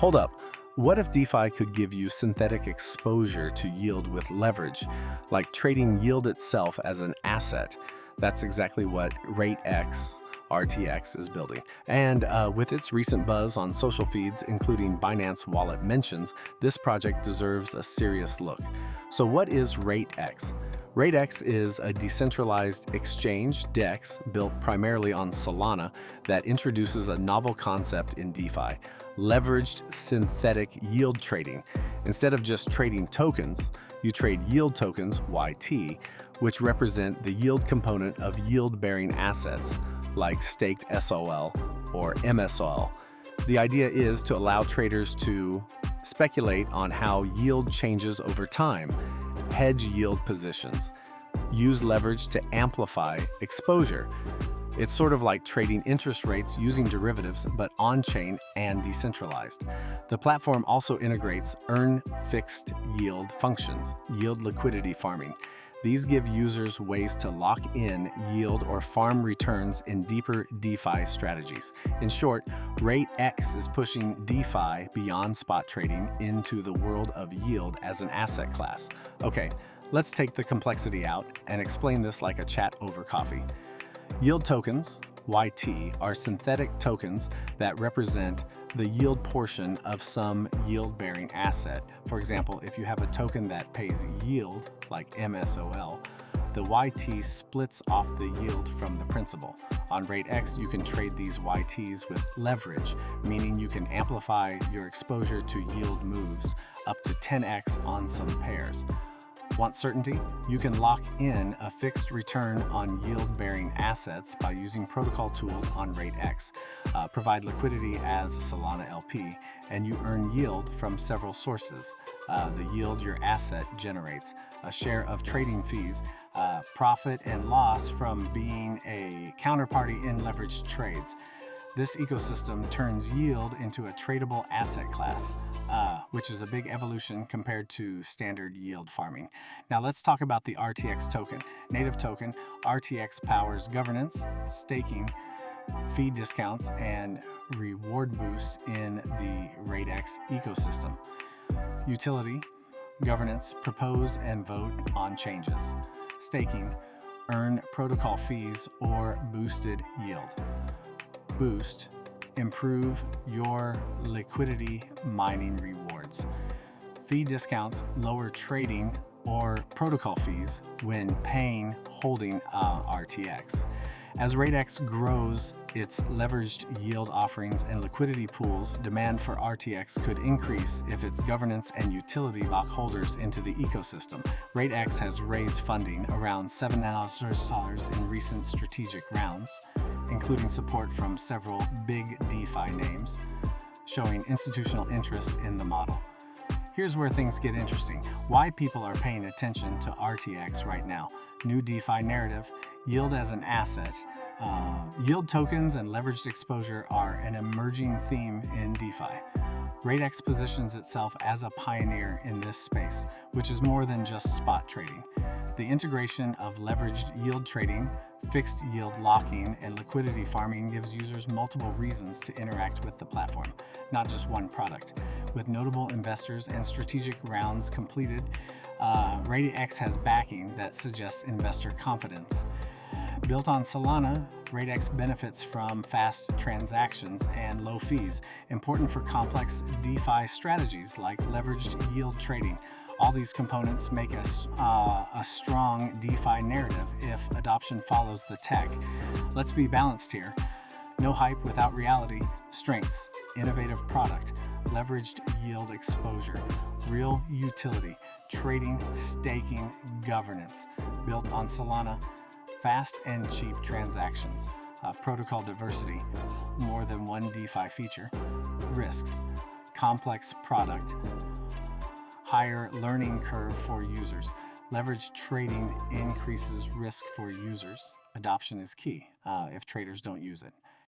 Hold up. What if DeFi could give you synthetic exposure to yield with leverage, like trading yield itself as an asset? That's exactly what RateX, RTX, is building. And with its recent buzz on social feeds, including Binance Wallet mentions, this project deserves a serious look. So what is RateX? RateX is a decentralized exchange, DEX, built primarily on Solana that introduces a novel concept in DeFi, leveraged synthetic yield trading. Instead of just trading tokens, you trade yield tokens, YT, which represent the yield component of yield-bearing assets, like staked SOL or MSOL. The idea is to allow traders to speculate on how yield changes over time, hedge yield positions, use leverage to amplify exposure. It's sort of like trading interest rates using derivatives, but on-chain and decentralized. The platform also integrates earn fixed yield functions, yield liquidity farming. These give users ways to lock in yield or farm returns in deeper DeFi strategies. In short, RateX is pushing DeFi beyond spot trading into the world of yield as an asset class. Okay, let's take the complexity out and explain this like a chat over coffee. Yield tokens, YT, are synthetic tokens that represent the yield portion of some yield-bearing asset. For example, if you have a token that pays yield, like MSOL, the YT splits off the yield from the principal. On RateX, you can trade these YTs with leverage, meaning you can amplify your exposure to yield moves up to 10x on some pairs. Want certainty? You can lock in a fixed return on yield-bearing assets by using protocol tools on RateX, provide liquidity as a Solana LP, and you earn yield from several sources. The yield your asset generates, a share of trading fees, profit and loss from being a counterparty in leveraged trades. This ecosystem turns yield into a tradable asset class, which is a big evolution compared to standard yield farming. Now let's talk about the RTX token. Native token, RTX powers governance, staking, fee discounts, and reward boosts in the RateX ecosystem. Utility, governance, propose and vote on changes. Staking, earn protocol fees or boosted yield. Boost, improve your liquidity mining rewards. Fee discounts, lower trading or protocol fees when paying holding RTX. As RateX grows its leveraged yield offerings and liquidity pools, demand for RTX could increase if its governance and utility lock holders into the ecosystem. RateX has raised funding around $7 million in recent strategic rounds, including support from several big DeFi names, showing institutional interest in the model. Here's where things get interesting. Why people are paying attention to RTX right now. New DeFi narrative, yield as an asset. Yield tokens and leveraged exposure are an emerging theme in DeFi. RateX positions itself as a pioneer in this space, which is more than just spot trading. The integration of leveraged yield trading, fixed yield locking, and liquidity farming gives users multiple reasons to interact with the platform, not just one product. With notable investors and strategic rounds completed, RateX has backing that suggests investor confidence. Built on Solana, RateX benefits from fast transactions and low fees, important for complex DeFi strategies like leveraged yield trading. All these components make us a strong DeFi narrative if adoption follows the tech. Let's be balanced here. No hype without reality. Strengths, innovative product, leveraged yield exposure, real utility, trading, staking, governance. Built on Solana, fast and cheap transactions, protocol diversity, more than one DeFi feature, risks, complex product, higher learning curve for users. Leveraged trading increases risk for users. Adoption is key if traders don't use it.